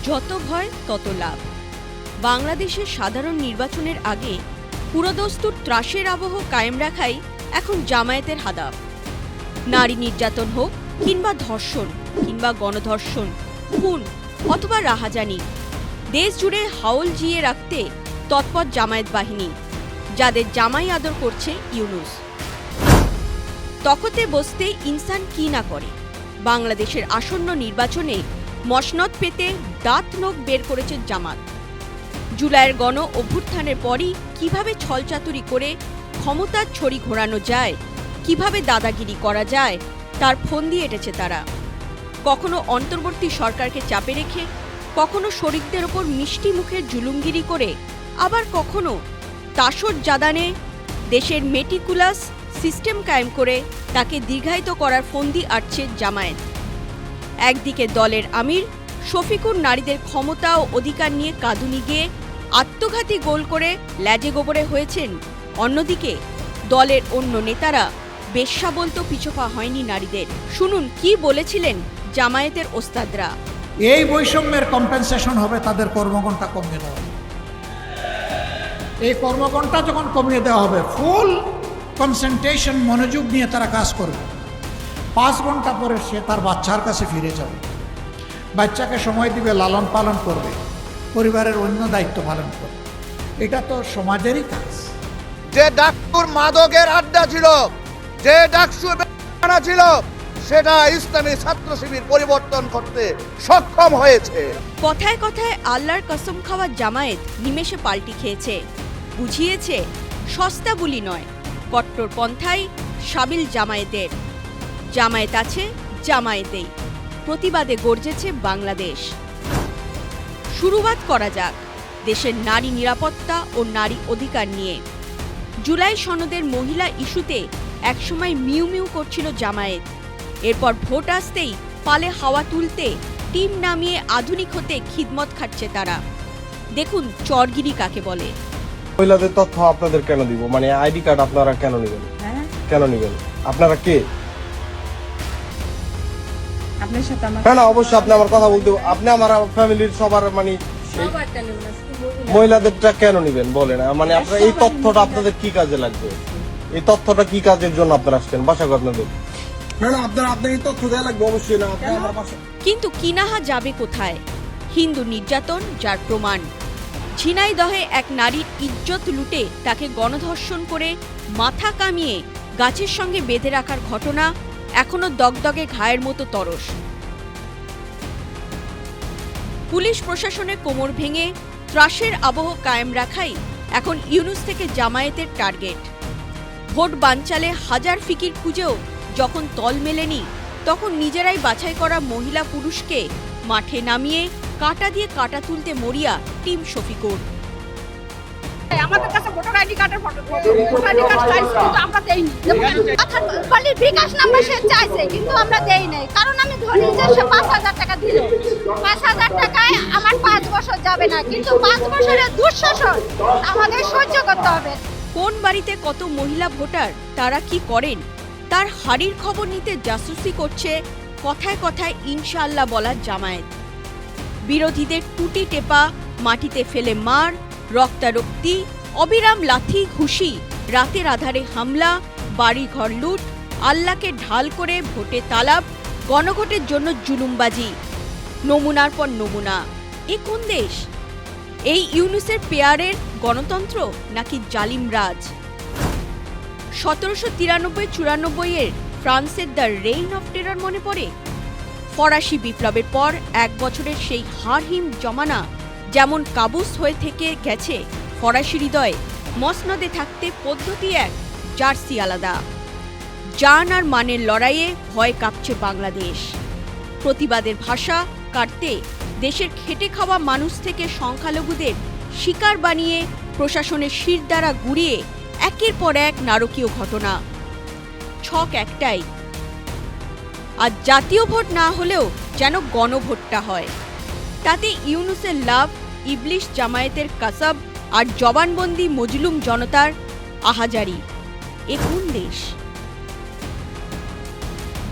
যত ভয় তত লাভ। বাংলাদেশের সাধারণ নির্বাচনের আগে পুরোদস্তুর ত্রাসের আবহ কায়েম রাখাই এখন জামায়াতের হাদাফ। নারী নির্যাতন হোক কিংবা ধর্ষণ কিংবা গণধর্ষণ, খুন অথবা রাহাজানি, দেশ জুড়ে হাওল জিয়ে রাখতে তৎপর জামায়াত বাহিনী, যাদের জামাই আদর করছে ইউনূস। তখতে বসতে ইনসান কি না করে। বাংলাদেশের আসন্ন নির্বাচনে মসনদ পেতে দাঁত নখ বের করেছে জামাত। জুলাইয়ের গণ অভ্যুত্থানের পরই কিভাবে ছলচাতুরি করে ক্ষমতার ছড়ি ঘোরানো যায়, কিভাবে দাদাগিরি করা যায়, তার ফন্দি এঁটেছে তারা। কখনো অন্তর্বর্তী সরকারকে চাপে রেখে, কখনো শরিকদের ওপর মিষ্টি মুখের জুলুমগিরি করে, আবার কখনো তাসর জাদানে দেশের মেটিকুলাস সিস্টেম কায়েম করে তাকে দীর্ঘায়িত করার ফন্দি আটছে জামায়াত। একদিকে দলের আমির শফিকুর নারীদের ক্ষমতা ও অধিকার নিয়ে কাঁদুনি গিয়ে আত্মঘাতী গোল করে ল্যাজে গোবরে হয়েছেন, অন্যদিকে দলের অন্য নেতারা বেশ্যা বলতেও পিছপা হয়নি নারীদের। শুনুন কি বলেছিলেন জামায়াতের ওস্তাদরা। এই বৈষম্যের কম্পেনসেশন হবে তাদের কর্মঘণ্টা কমিয়ে দেওয়া। এই কর্মঘণ্টা যখন কমিয়ে দেওয়া হবে, ফুল কনসেন্ট্রেশন মনোযোগ নিয়ে তারা কাজ করবে। 5 ঘন্টা পরে সে তার বাচ্চার কাছে ফিরে যাবে, বাচ্চাকে সময় দিবে, লালন পালন করবে, পরিবারের অন্য দায়িত্ব পালন করবে। এটা তো সমাজেরই কাজ। যে ডাকসুর মাদকের আড্ডা ছিল, যে ডাকসুর ছিল, সেটা ইসলামী ছাত্র শিবির পরিবর্তন করতে সক্ষম হয়েছে। কথায় কথায় আল্লাহর কসম খাওয়া জামায়াত নিমেষে পাল্টি খেয়েছে, বুঝিয়েছে সস্তা বুলি নয়, কট্টর পন্থাই সাবিল জামায়াতের। জামায়াত আছে জামায়াতেই, প্রতিবাদে গর্জেছে বাংলাদেশ। শুরুবাত করা যাক দেশের নারী নিরাপত্তা ও নারী অধিকার নিয়ে। জুলাই সনদের মহিলা ইস্যুতে একসময় মিউ মিউ করছিল জামায়াত, এরপর ভোট আসতেই পালে হাওয়া তুলতে টিম নামিয়ে আধুনিক হতে খিদমত খাটছে তারা। দেখুন চরগিরি কাকে বলে। মহিলাদের তথ্য আপনাদের কেন দিব? মানে আইডি কার্ড আপনারা কেন নেবেন? কেন নেবেন? আপনারা কে? আপনার সাথে আমার না অবশ্যই আপনি আমার কথা বলতে, আপনি আমার ফ্যামিলির সবার মানে মহিলাদেরটা কেন নেবেন বলেন? মানে আপনারা এই তথ্যটা আপনাদের কি কাজে লাগবে? এই তথ্যটা কি কাজের জন্য আপনারা আসছেন? বাসা আপনাদের আপনার এই তথ্য দেওয়া লাগবে অবশ্যই না। আমার বাসা কিন্তু কিনাহা যাবে কোথায়? হিন্দু নির্যাতন যার প্রমাণ। ঝিনাইদহে এক নারীর ইজ্জত লুটে তাকে গণধর্ষণ করে মাথা কামিয়ে গাছের সঙ্গে বেঁধে রাখার ঘটনা এখনো দগদগে ঘায়ের মতো তরস। পুলিশ প্রশাসনের কোমর ভেঙে ত্রাসের আবহ কায়েম রাখাই এখন ইউনূস থেকে জামায়াতের টার্গেট। ভোট বানচালে হাজার ফিকির খুঁজেও যখন তল মেলেনি, তখন নিজেরাই বাছাই করা মহিলা পুরুষকে মাঠে নামিয়ে কাঁটা দিয়ে কাঁটা তুলতে মরিয়া টিম শফিকুর। আমাদের কাছে ভোটার আইডি কার্ডের ফটো, ভোটার আইডি কার্ড চাইছে কিন্তু আমরা দেইনি। অর্থাৎ বলি বিকাশ নাম্বার সে চাইছে কিন্তু আমরা দেই নাই, কারণ আমি ধরি যে সে 5000 টাকা দিল। 5000 টাকায় আমার 5 বছর যাবে না, কিন্তু 5 বছরের দুঃশাসন আমাদের সহ্য করতে হবে। কোন বাড়িতে কত মহিলা ভোটার, তারা কি করেন, তার হাড়ির খবর নিতে জাসুসি করছে কথায় কথায় ইনশাআল্লাহ বলা জামায়াত। বিরোধীদের টুটি টেপা, মাটিতে ফেলে মার, রক্তারক্তি, অবিরাম লাথি ঘুষি, রাতের আধারে হামলা, বাড়িঘর লুট, আল্লাহকে ঢাল করে ভোটে তালাব, গণভোটের জন্য জুলুমবাজি, নমুনার পর নমুনা। এ কোন দেশ? এই ইউনূসের পেয়ারের গণতন্ত্র নাকি জালিম রাজ? 1793-94 এর ফ্রান্সের দ্য রেইন অফ টেরর মনে পড়ে? ফরাসি বিপ্লবের পর 1 বছরের সেই হারহিম জমানা যেমন কাবুস হয়ে থেকে গেছে ফরাসি হৃদয়ে, মসনদে থাকতে পদ্ধতি এক, জার্সি আলাদা। জান আর মানের লড়াইয়ে ভয় কাঁপছে বাংলাদেশ। প্রতিবাদের ভাষা কাটতে দেশের খেটে খাওয়া মানুষ থেকে সংখ্যালঘুদের শিকার বানিয়ে প্রশাসনের শির দ্বারা গুড়িয়ে একের পর এক নারকীয় ঘটনা। ছক একটাই, আর জাতীয় ভোট না হলেও যেন গণভোটটা হয়। তাতে ইউনূসের লাভ, ইবলিশ জামায়াতের কাসাব আর জবানবন্দি মজলুম জনতার আহাজারি। এ কোন দেশ?